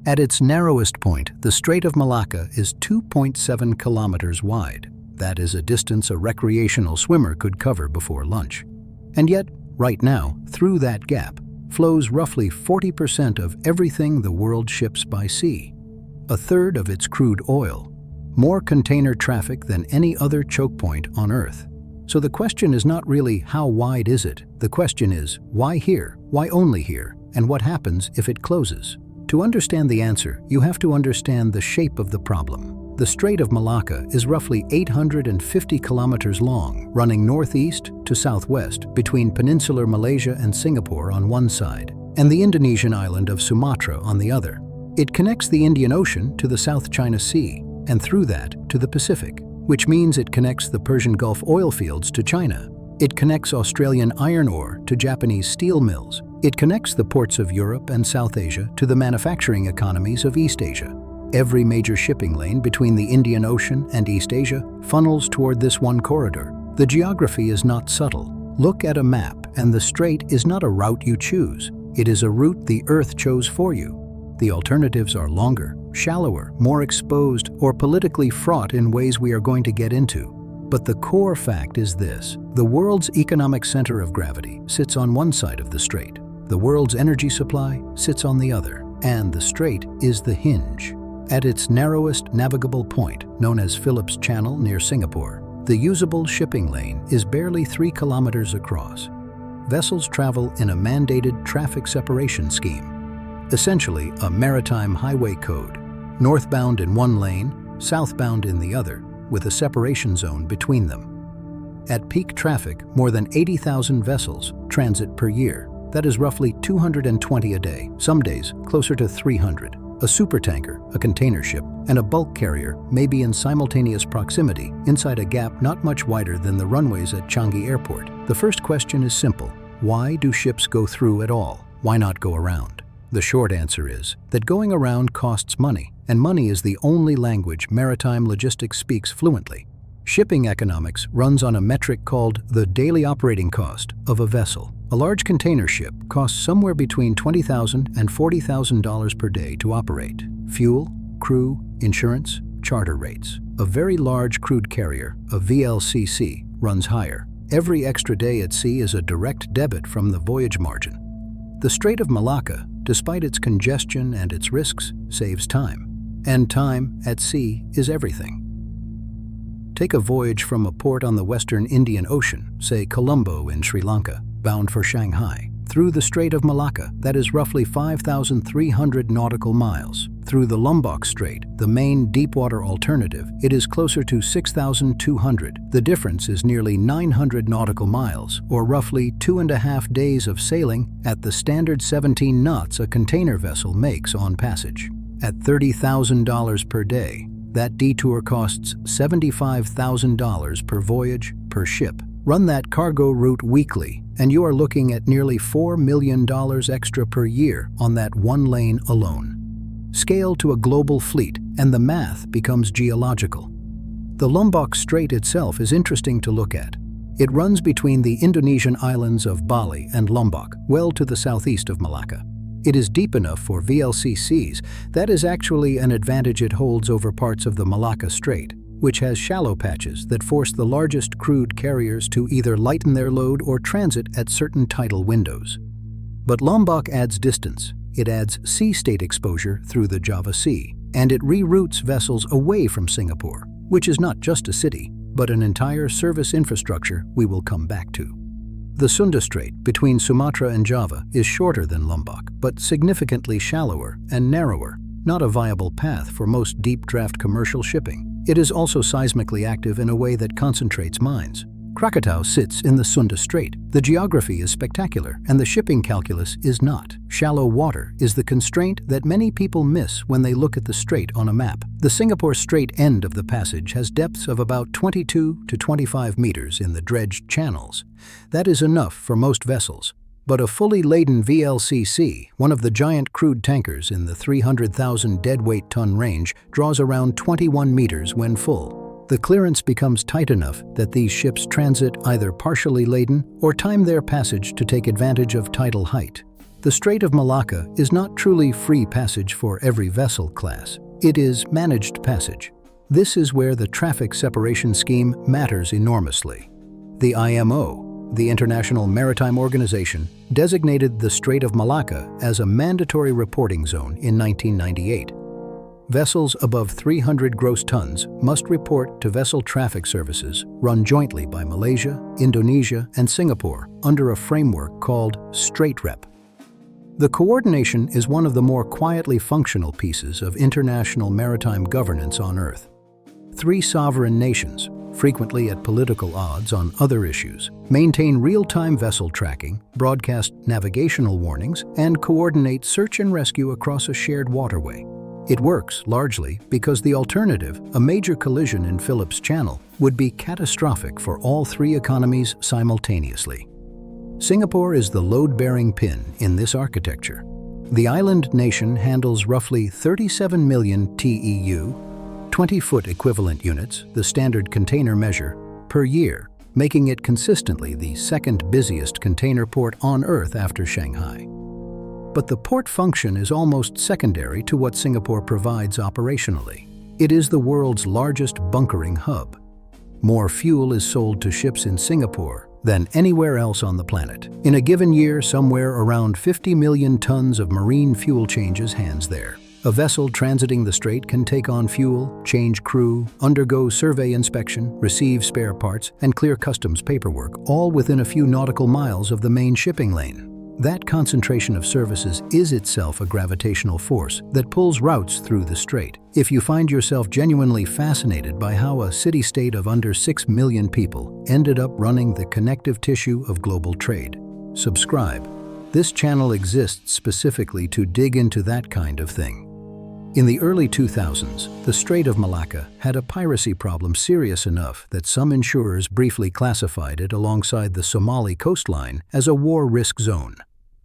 At its narrowest point, the Strait of Malacca is 2.7 kilometers wide. That is a distance a recreational swimmer could cover before lunch. And yet, right now, through that gap, flows roughly 40% of everything the world ships by sea. A third of its crude oil. More container traffic than any other choke point on Earth. So the question is not really how wide is it? The question is, why here? Why only here? And what happens if it closes? To understand the answer, you have to understand the shape of the problem. The Strait of Malacca is roughly 850 kilometers long, running northeast to southwest between peninsular Malaysia and Singapore on one side, and the Indonesian island of Sumatra on the other. It connects the Indian Ocean to the South China Sea, and through that to the Pacific, which means it connects the Persian Gulf oil fields to China. It connects Australian iron ore to Japanese steel mills. It connects the ports of Europe and South Asia to the manufacturing economies of East Asia. Every major shipping lane between the Indian Ocean and East Asia funnels toward this one corridor. The geography is not subtle. Look at a map, and the strait is not a route you choose. It is a route the Earth chose for you. The alternatives are longer, shallower, more exposed, or politically fraught in ways we are going to get into. But the core fact is this: the world's economic center of gravity sits on one side of the strait. The world's energy supply sits on the other, and the strait is the hinge. At its narrowest navigable point, known as Phillips Channel near Singapore, the usable shipping lane is barely 3 kilometers across. Vessels travel in a mandated traffic separation scheme, essentially a maritime highway code, northbound in one lane, southbound in the other, with a separation zone between them. At peak traffic, more than 80,000 vessels transit per year. That is roughly 220 a day, some days closer to 300. A supertanker, a container ship, and a bulk carrier may be in simultaneous proximity inside a gap not much wider than the runways at Changi Airport. The first question is simple: why do ships go through at all? Why not go around? The short answer is that going around costs money, and money is the only language maritime logistics speaks fluently. Shipping economics runs on a metric called the daily operating cost of a vessel. A large container ship costs somewhere between $20,000 and $40,000 per day to operate. Fuel, crew, insurance, charter rates. A very large crude carrier, a VLCC, runs higher. Every extra day at sea is a direct debit from the voyage margin. The Strait of Malacca, despite its congestion and its risks, saves time. And time at sea is everything. Take a voyage from a port on the western Indian Ocean, say Colombo in Sri Lanka, bound for Shanghai, through the Strait of Malacca, that is roughly 5,300 nautical miles. Through the Lombok Strait, the main deepwater alternative, it is closer to 6,200. The difference is nearly 900 nautical miles, or roughly 2.5 days of sailing at the standard 17 knots a container vessel makes on passage. At $30,000 per day, that detour costs $75,000 per voyage, per ship. Run that cargo route weekly, and you are looking at nearly $4 million extra per year on that one lane alone. Scale to a global fleet, and the math becomes geological. The Lombok Strait itself is interesting to look at. It runs between the Indonesian islands of Bali and Lombok, well to the southeast of Malacca. It is deep enough for VLCCs. That is actually an advantage it holds over parts of the Malacca Strait, which has shallow patches that force the largest crude carriers to either lighten their load or transit at certain tidal windows. But Lombok adds distance. It adds sea state exposure through the Java Sea, and it reroutes vessels away from Singapore, which is not just a city, but an entire service infrastructure we will come back to. The Sunda Strait between Sumatra and Java is shorter than Lombok, but significantly shallower and narrower, not a viable path for most deep-draft commercial shipping. It is also seismically active in a way that concentrates mines. Krakatau sits in the Sunda Strait. The geography is spectacular, and the shipping calculus is not. Shallow water is the constraint that many people miss when they look at the strait on a map. The Singapore Strait end of the passage has depths of about 22 to 25 meters in the dredged channels. That is enough for most vessels. But a fully laden VLCC, one of the giant crude tankers in the 300,000 deadweight ton range, draws around 21 meters when full. The clearance becomes tight enough that these ships transit either partially laden or time their passage to take advantage of tidal height. The Strait of Malacca is not truly free passage for every vessel class. It is managed passage. This is where the traffic separation scheme matters enormously. The IMO, the International Maritime Organization, designated the Strait of Malacca as a mandatory reporting zone in 1998. Vessels above 300 gross tons must report to Vessel Traffic Services run jointly by Malaysia, Indonesia, and Singapore under a framework called STRAITREP. The coordination is one of the more quietly functional pieces of international maritime governance on Earth. Three sovereign nations, frequently at political odds on other issues, maintain real-time vessel tracking, broadcast navigational warnings, and coordinate search and rescue across a shared waterway. It works largely because the alternative, a major collision in Phillips Channel, would be catastrophic for all three economies simultaneously. Singapore is the load-bearing pin in this architecture. The island nation handles roughly 37 million TEU, 20-foot equivalent units, the standard container measure, per year, making it consistently the second busiest container port on Earth after Shanghai. But the port function is almost secondary to what Singapore provides operationally. It is the world's largest bunkering hub. More fuel is sold to ships in Singapore than anywhere else on the planet. In a given year, somewhere around 50 million tons of marine fuel changes hands there. A vessel transiting the strait can take on fuel, change crew, undergo survey inspection, receive spare parts, and clear customs paperwork, all within a few nautical miles of the main shipping lane. That concentration of services is itself a gravitational force that pulls routes through the strait. If you find yourself genuinely fascinated by how a city-state of under 6 million people ended up running the connective tissue of global trade, subscribe. This channel exists specifically to dig into that kind of thing. In the early 2000s, the Strait of Malacca had a piracy problem serious enough that some insurers briefly classified it alongside the Somali coastline as a war risk zone.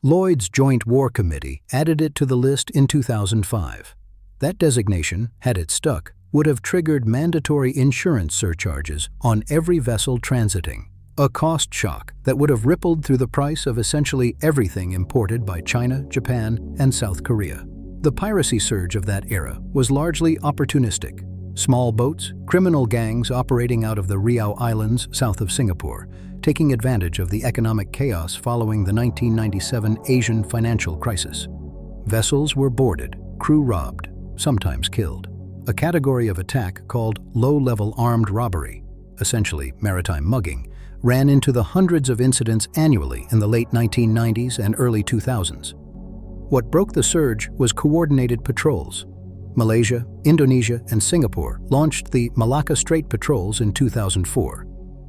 Lloyd's Joint War Committee added it to the list in 2005. That designation, had it stuck, would have triggered mandatory insurance surcharges on every vessel transiting, a cost shock that would have rippled through the price of essentially everything imported by China, Japan, and South Korea. The piracy surge of that era was largely opportunistic. Small boats, criminal gangs operating out of the Riau Islands south of Singapore, taking advantage of the economic chaos following the 1997 Asian financial crisis. Vessels were boarded, crew robbed, sometimes killed. A category of attack called low-level armed robbery, essentially maritime mugging, ran into the hundreds of incidents annually in the late 1990s and early 2000s. What broke the surge was coordinated patrols. Malaysia, Indonesia, and Singapore launched the Malacca Strait patrols in 2004,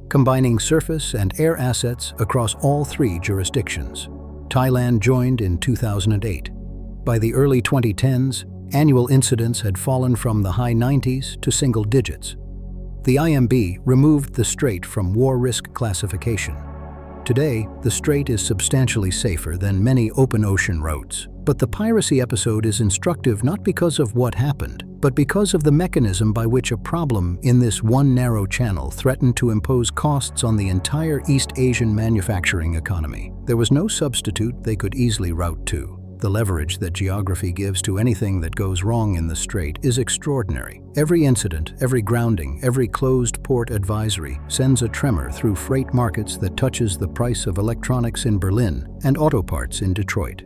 combining surface and air assets across all three jurisdictions. Thailand joined in 2008. By the early 2010s, annual incidents had fallen from the high 90s to single digits. The IMB removed the strait from war risk classification. Today, the strait is substantially safer than many open ocean routes. But the piracy episode is instructive not because of what happened, but because of the mechanism by which a problem in this one narrow channel threatened to impose costs on the entire East Asian manufacturing economy. There was no substitute they could easily route to. The leverage that geography gives to anything that goes wrong in the strait is extraordinary. Every incident, every grounding, every closed port advisory sends a tremor through freight markets that touches the price of electronics in Berlin and auto parts in Detroit.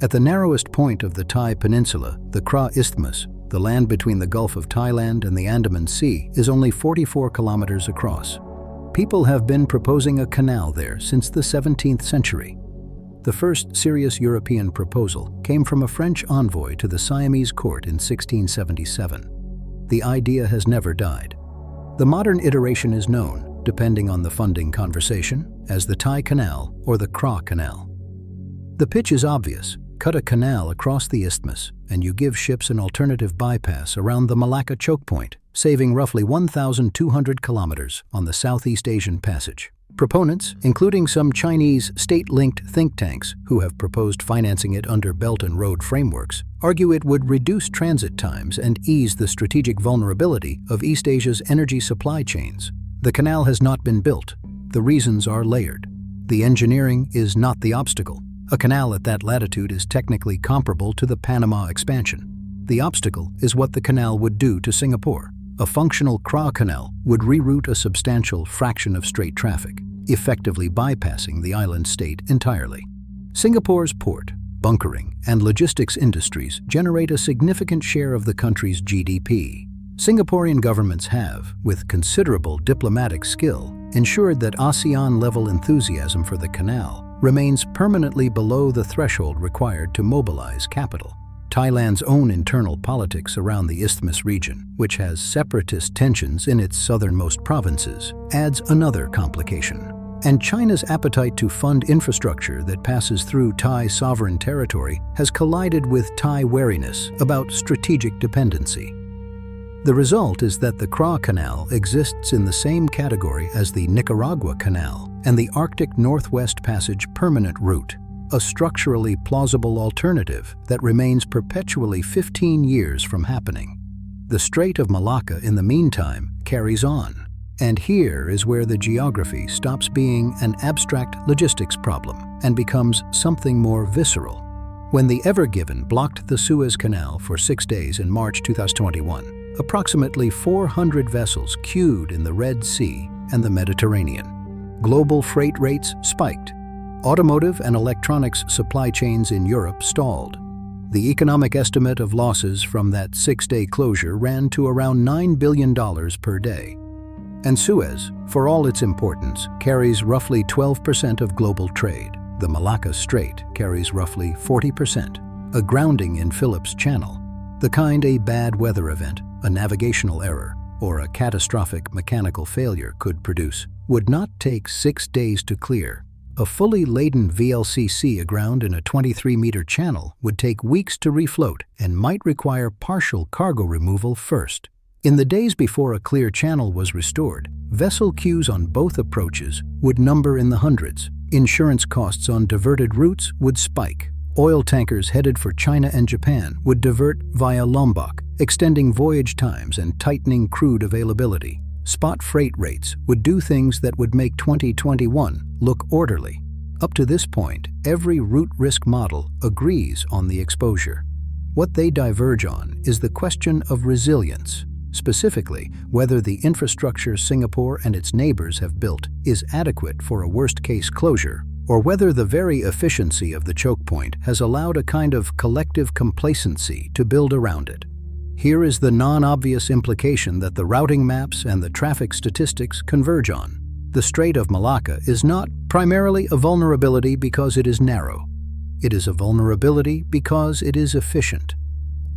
At the narrowest point of the Thai peninsula, the Kra Isthmus, the land between the Gulf of Thailand and the Andaman Sea is only 44 kilometers across. People have been proposing a canal there since the 17th century. The first serious European proposal came from a French envoy to the Siamese court in 1677. The idea has never died. The modern iteration is known, depending on the funding conversation, as the Thai Canal or the Kra Canal. The pitch is obvious. Cut a canal across the isthmus, and you give ships an alternative bypass around the Malacca chokepoint, saving roughly 1,200 kilometers on the Southeast Asian Passage. Proponents, including some Chinese state-linked think tanks who have proposed financing it under Belt and Road frameworks, argue it would reduce transit times and ease the strategic vulnerability of East Asia's energy supply chains. The canal has not been built. The reasons are layered. The engineering is not the obstacle. A canal at that latitude is technically comparable to the Panama expansion. The obstacle is what the canal would do to Singapore. A functional Kra Canal would reroute a substantial fraction of strait traffic, effectively bypassing the island state entirely. Singapore's port, bunkering, and logistics industries generate a significant share of the country's GDP. Singaporean governments have, with considerable diplomatic skill, ensured that ASEAN-level enthusiasm for the canal remains permanently below the threshold required to mobilize capital. Thailand's own internal politics around the Isthmus region, which has separatist tensions in its southernmost provinces, adds another complication. And China's appetite to fund infrastructure that passes through Thai sovereign territory has collided with Thai wariness about strategic dependency. The result is that the Kra Canal exists in the same category as the Nicaragua Canal and the Arctic Northwest Passage permanent route, a structurally plausible alternative that remains perpetually 15 years from happening. The Strait of Malacca, in the meantime, carries on. And here is where the geography stops being an abstract logistics problem and becomes something more visceral. When the Ever Given blocked the Suez Canal for 6 days in March 2021, approximately 400 vessels queued in the Red Sea and the Mediterranean. Global freight rates spiked. Automotive and electronics supply chains in Europe stalled. The economic estimate of losses from that 6-day closure ran to around $9 billion per day. And Suez, for all its importance, carries roughly 12% of global trade. The Malacca Strait carries roughly 40%. A grounding in Phillips Channel, the kind a bad weather event, a navigational error, or a catastrophic mechanical failure could produce, would not take 6 days to clear. A fully laden VLCC aground in a 23-meter channel would take weeks to refloat and might require partial cargo removal first. In the days before a clear channel was restored, vessel queues on both approaches would number in the hundreds. Insurance costs on diverted routes would spike. Oil tankers headed for China and Japan would divert via Lombok, extending voyage times and tightening crude availability. Spot freight rates would do things that would make 2021 look orderly. Up to this point, every route risk model agrees on the exposure. What they diverge on is the question of resilience, specifically whether the infrastructure Singapore and its neighbors have built is adequate for a worst-case closure, or whether the very efficiency of the chokepoint has allowed a kind of collective complacency to build around it. Here is the non-obvious implication that the routing maps and the traffic statistics converge on. The Strait of Malacca is not primarily a vulnerability because it is narrow. It is a vulnerability because it is efficient.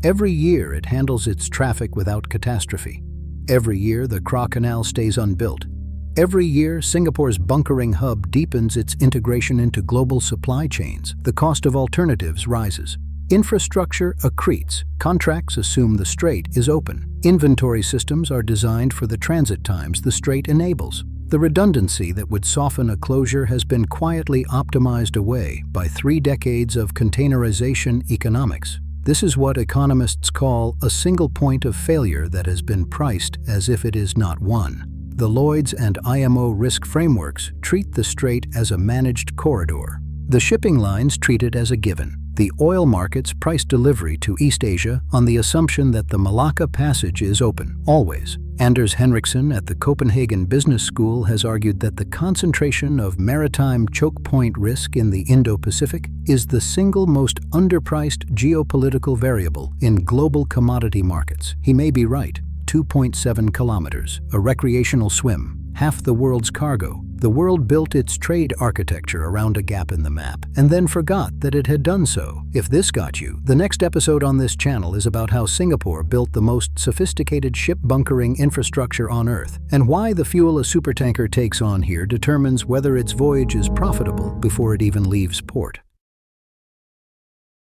Every year it handles its traffic without catastrophe. Every year the Kra Canal stays unbuilt. Every year Singapore's bunkering hub deepens its integration into global supply chains. The cost of alternatives rises. Infrastructure accretes. Contracts assume the strait is open. Inventory systems are designed for the transit times the strait enables. The redundancy that would soften a closure has been quietly optimized away by 3 decades of containerization economics. This is what economists call a single point of failure that has been priced as if it is not one. The Lloyd's and IMO risk frameworks treat the strait as a managed corridor. The shipping lines treat it as a given. The oil markets price delivery to East Asia on the assumption that the Malacca Passage is open, always. Anders Henriksen at the Copenhagen Business School has argued that the concentration of maritime chokepoint risk in the Indo-Pacific is the single most underpriced geopolitical variable in global commodity markets. He may be right. 2.7 kilometers, a recreational swim, half the world's cargo. The world built its trade architecture around a gap in the map and then forgot that it had done so. If this got you, the next episode on this channel is about how Singapore built the most sophisticated ship bunkering infrastructure on Earth, and why the fuel a supertanker takes on here determines whether its voyage is profitable before it even leaves port.